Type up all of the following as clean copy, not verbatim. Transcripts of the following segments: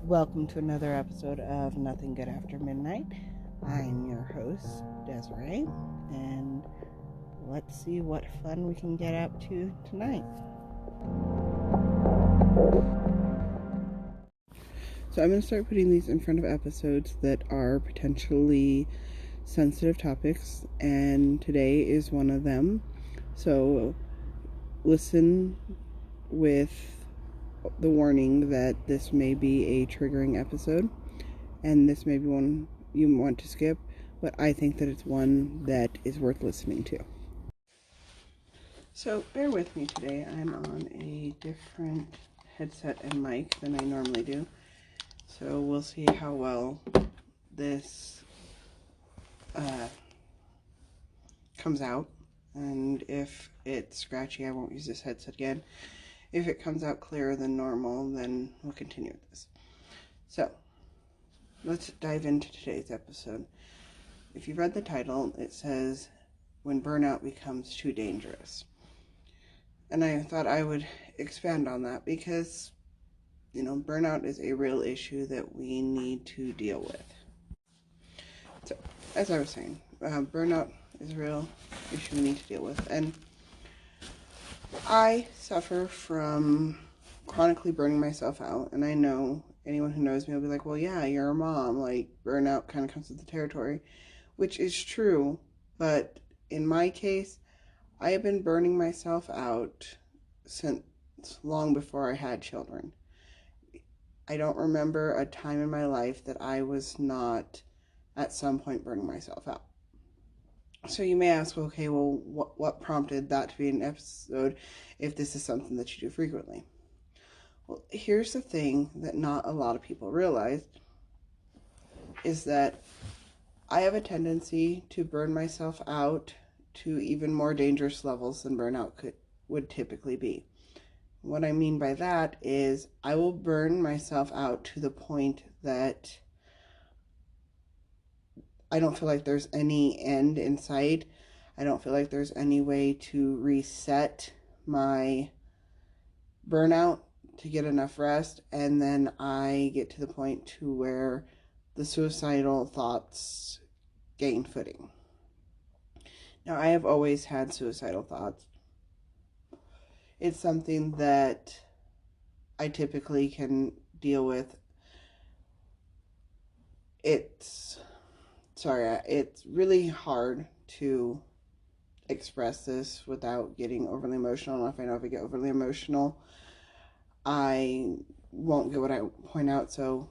Welcome to another episode of Nothing Good After Midnight. I'm your host, Desiree, and let's see what fun we can get up to tonight. So I'm going to start putting these in front of episodes that are potentially sensitive topics, and today is one of them. So listen with the warning that this may be a triggering episode, and this may be one you want to skip, but I think that it's one that is worth listening to. So bear with me today. I'm on a different headset and mic than I normally do, so we'll see how well this comes out, and if it's scratchy, I won't use this headset again. If it comes out clearer than normal, then we'll continue with this. So, let's dive into today's episode. If you read the title, it says, When Burnout Becomes Too Dangerous. And I thought I would expand on that because, burnout is a real issue that we need to deal with. So, as I was saying, burnout is a real issue we need to deal with. And I suffer from chronically burning myself out, and I know anyone who knows me will be like, well, yeah, you're a mom, like, burnout kind of comes with the territory, which is true, but in my case, I have been burning myself out since long before I had children. I don't remember a time in my life that I was not at some point burning myself out. So you may ask, okay, well, what prompted that to be an episode if this is something that you do frequently? Well, here's the thing that not a lot of people realize is that I have a tendency to burn myself out to even more dangerous levels than burnout would typically be. What I mean by that is I will burn myself out to the point that I don't feel like there's any end in sight. I don't feel like there's any way to reset my burnout to get enough rest. And then I get to the point to where the suicidal thoughts gain footing. Now, I have always had suicidal thoughts. It's something that I typically can deal with. It's really hard to express this without getting overly emotional. And if I know if I get overly emotional, I won't get what I point out. So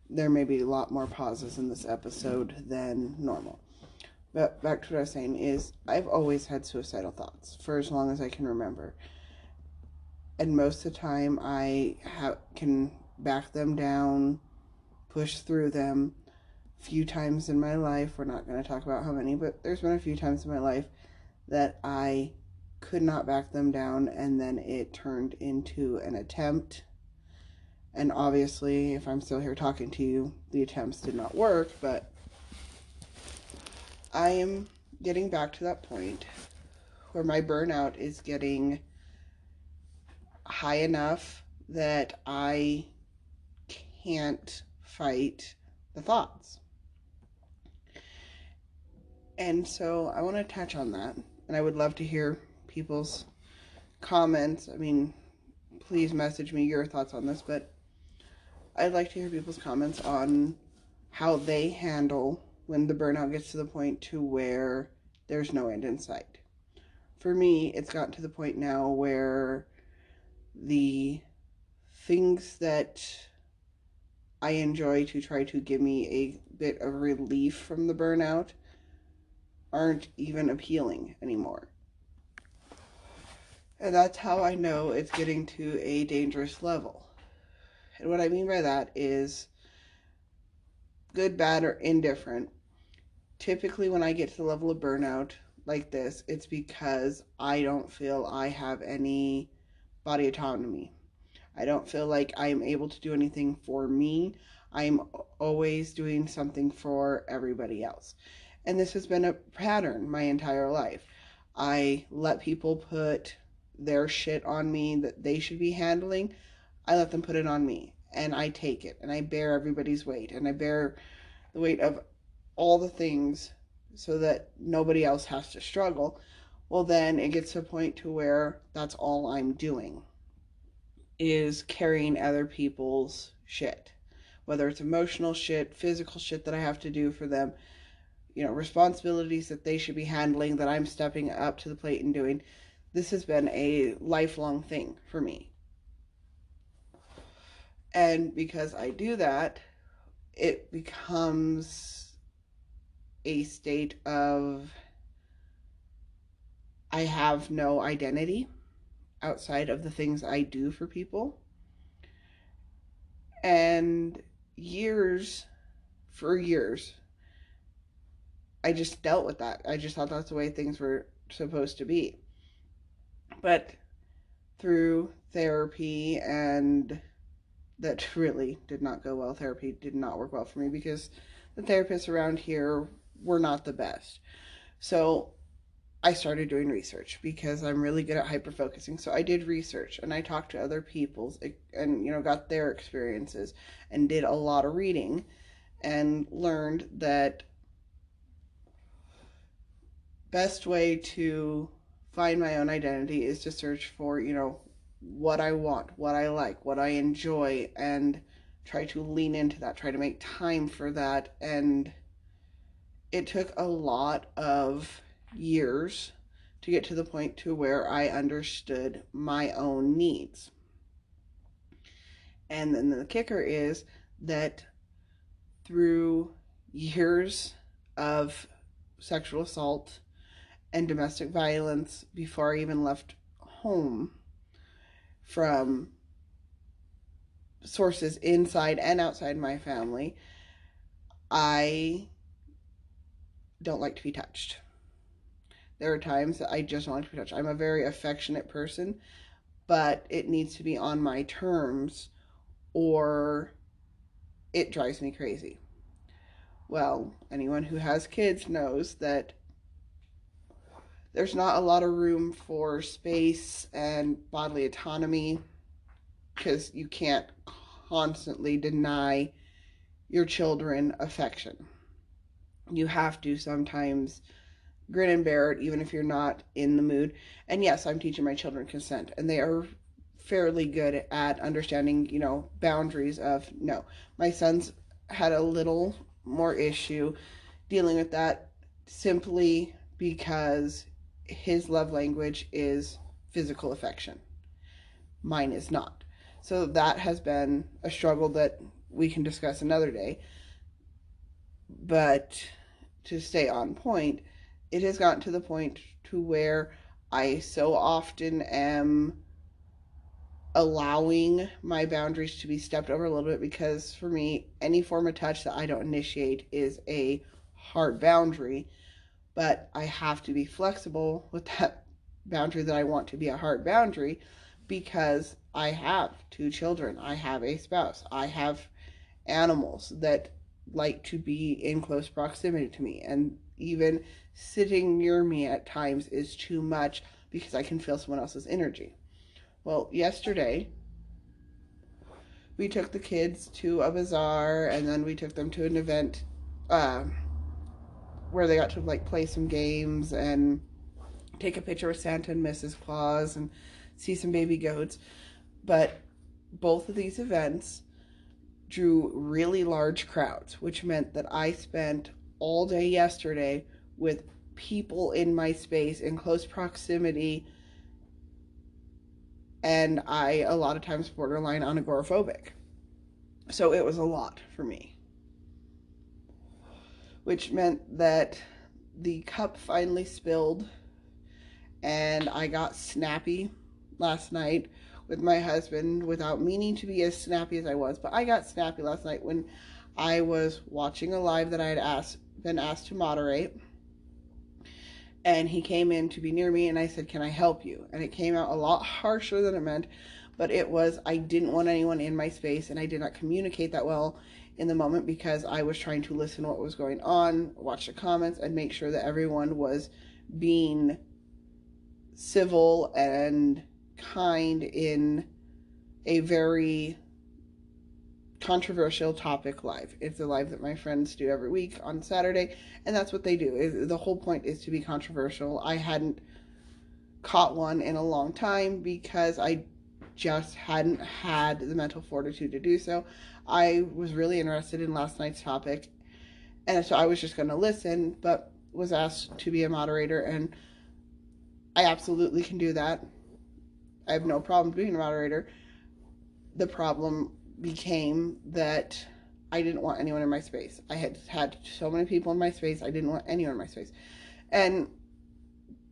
there may be a lot more pauses in this episode than normal. But back to what I was saying is I've always had suicidal thoughts for as long as I can remember. And most of the time I can back them down, push through them. Few times in my life, we're not going to talk about how many, but there's been a few times in my life that I could not back them down, and then it turned into an attempt. And obviously, if I'm still here talking to you, the attempts did not work, but I am getting back to that point where my burnout is getting high enough that I can't fight the thoughts. And so I want to touch on that, and I would love to hear people's comments. I mean, please message me your thoughts on this, but I'd like to hear people's comments on how they handle when the burnout gets to the point to where there's no end in sight. For me, it's gotten to the point now where the things that I enjoy to try to give me a bit of relief from the burnout aren't even appealing anymore. And that's how I know it's getting to a dangerous level. And what I mean by that is good, bad, or indifferent. Typically when I get to the level of burnout like this, it's because I don't feel I have any body autonomy. I don't feel like I'm able to do anything for me. I'm always doing something for everybody else. And this has been a pattern my entire life. I let people put their shit on me that they should be handling. I let them put it on me. and I take it, and I bear everybody's weight, and I bear the weight of all the things so that nobody else has to struggle, well, then it gets to a point to where that's all I'm doing is carrying other people's shit, whether it's emotional shit, physical shit that I have to do for them, responsibilities that they should be handling that I'm stepping up to the plate and doing. This has been a lifelong thing for me. And because I do that, it becomes a state of I have no identity outside of the things I do for people. And for years, I just dealt with that. I just thought that's the way things were supposed to be. But through therapy, and that really did not go well. Therapy did not work well for me because the therapists around here were not the best. So I started doing research because I'm really good at hyper-focusing. So I did research and I talked to other people and, got their experiences and did a lot of reading and learned that best way to find my own identity is to search for, what I want, what I like, what I enjoy, and try to lean into that, try to make time for that. And it took a lot of years to get to the point to where I understood my own needs. And then the kicker is that through years of sexual assault and domestic violence before I even left home from sources inside and outside my family, I don't like to be touched. There are times that I just don't like to be touched. I'm a very affectionate person, but it needs to be on my terms or it drives me crazy. Well, anyone who has kids knows that there's not a lot of room for space and bodily autonomy because you can't constantly deny your children affection. You have to sometimes grin and bear it, even if you're not in the mood. And yes, I'm teaching my children consent, and they are fairly good at understanding, boundaries of no. My son's had a little more issue dealing with that simply because his love language is physical affection. Mine is not. So that has been a struggle that we can discuss another day. But to stay on point, it has gotten to the point to where I so often am allowing my boundaries to be stepped over a little bit because for me, any form of touch that I don't initiate is a hard boundary, but I have to be flexible with that boundary that I want to be a hard boundary because I have 2 children, I have a spouse, I have animals that like to be in close proximity to me, and even sitting near me at times is too much because I can feel someone else's energy. Well, yesterday we took the kids to a bazaar and then we took them to an event where they got to play some games and take a picture with Santa and Mrs. Claus and see some baby goats. But both of these events drew really large crowds, which meant that I spent all day yesterday with people in my space in close proximity, and I a lot of times borderline on agoraphobic. So it was a lot for me, which meant that the cup finally spilled and I got snappy last night with my husband without meaning to be as snappy as I was. But I got snappy last night when I was watching a live that I had been asked to moderate. And he came in to be near me and I said, "Can I help you?" And it came out a lot harsher than it meant. But it was, I didn't want anyone in my space and I did not communicate that well in the moment because I was trying to listen to what was going on, watch the comments, and make sure that everyone was being civil and kind in a very controversial topic live. It's a live that my friends do every week on Saturday, and that's what they do. The whole point is to be controversial. I hadn't caught one in a long time because I just hadn't had the mental fortitude to do so. I was really interested in last night's topic, and so I was just going to listen, but was asked to be a moderator, and I absolutely can do that. I have no problem being a moderator. The problem became that I didn't want anyone in my space. I had so many people in my space. I didn't want anyone in my space. And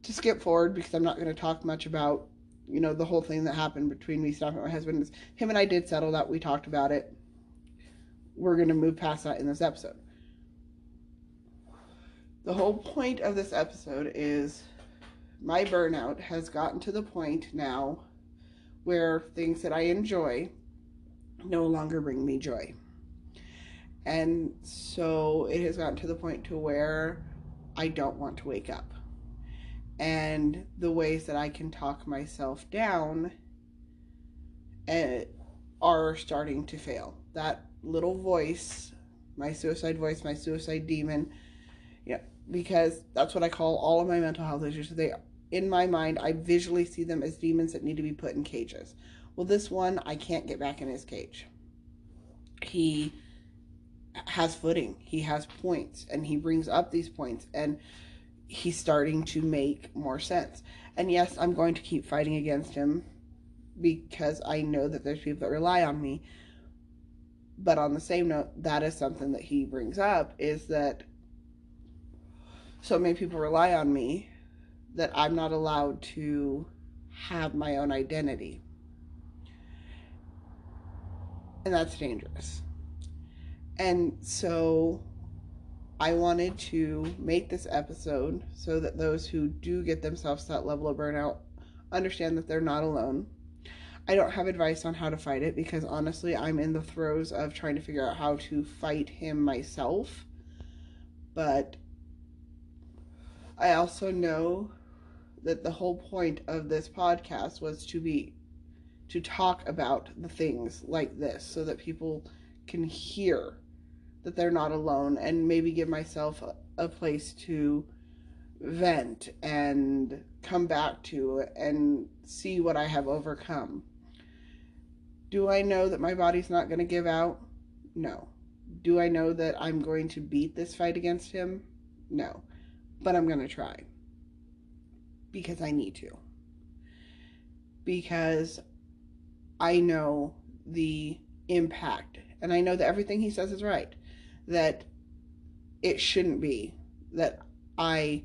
to skip forward, because I'm not going to talk much about, the whole thing that happened between me, Steph, and my husband, him and I did settle that. We talked about it. We're going to move past that in this episode. The whole point of this episode is my burnout has gotten to the point now where things that I enjoy no longer bring me joy. And so it has gotten to the point to where I don't want to wake up. And the ways that I can talk myself down are starting to fail. That little voice, my suicide voice, my suicide demon, because that's what I call all of my mental health issues. In my mind, I visually see them as demons that need to be put in cages. Well, this one, I can't get back in his cage. He has footing. He has points, and he brings up these points, and he's starting to make more sense. And yes, I'm going to keep fighting against him because I know that there's people that rely on me. But on the same note, that is something that he brings up, is that so many people rely on me that I'm not allowed to have my own identity. And that's dangerous. And so I wanted to make this episode so that those who do get themselves to that level of burnout understand that they're not alone. I don't have advice on how to fight it because honestly, I'm in the throes of trying to figure out how to fight him myself. But I also know that the whole point of this podcast was to talk about the things like this so that people can hear that they're not alone and maybe give myself a place to vent and come back to and see what I have overcome. Do I know that my body's not going to give out? No. Do I know that I'm going to beat this fight against him? No. But I'm going to try. Because I need to. Because I know the impact. And I know that everything he says is right. That it shouldn't be. That I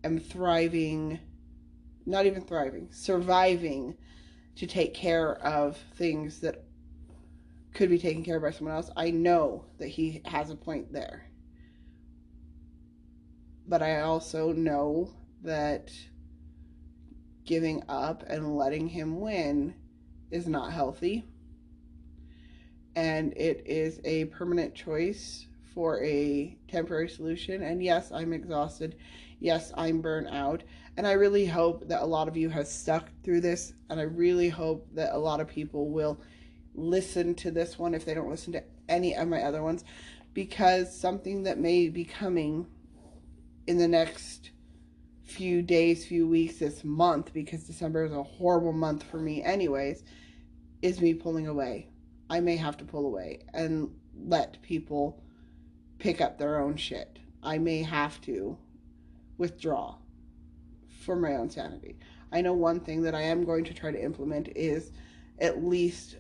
am thriving, not even thriving, surviving to take care of things that could be taken care of by someone else. I know that he has a point there. But I also know that giving up and letting him win is not healthy. And it is a permanent choice for a temporary solution. And yes, I'm exhausted. Yes, I'm burnt out. And I really hope that a lot of you have stuck through this. And I really hope that a lot of people will listen to this one if they don't listen to any of my other ones. Because something that may be coming in the next few days, few weeks, this month, because December is a horrible month for me anyways, is me pulling away. I may have to pull away and let people pick up their own shit. I may have to withdraw for my own sanity. I know one thing that I am going to try to implement is at least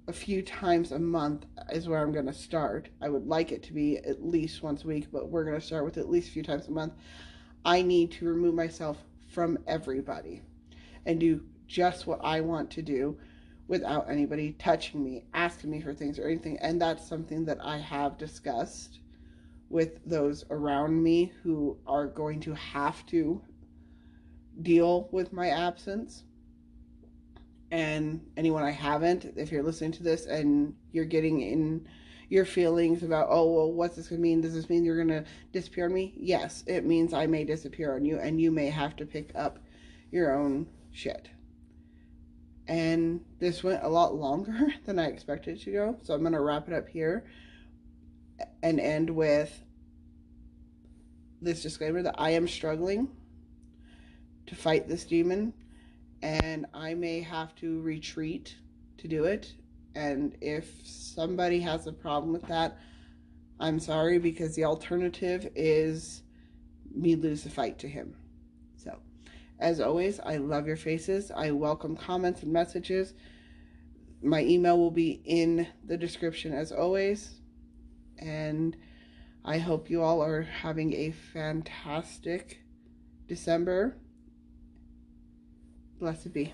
a few times a month is where I'm going to start. I would like it to be at least once a week, but we're going to start with at least a few times a month. I need to remove myself from everybody and do just what I want to do without anybody touching me, asking me for things or anything. And that's something that I have discussed with those around me who are going to have to deal with my absence. And anyone I haven't, if you're listening to this and you're getting in your feelings about, oh, well, what's this going to mean? Does this mean you're going to disappear on me? Yes, it means I may disappear on you and you may have to pick up your own shit. And this went a lot longer than I expected it to go. So I'm going to wrap it up here and end with this disclaimer that I am struggling to fight this demon, and I may have to retreat to do it. And if somebody has a problem with that, I'm sorry, because the alternative is me lose the fight to him. So, as always, I love your faces. I welcome comments and messages. My email will be in the description as always. And I hope you all are having a fantastic December. Blessed be.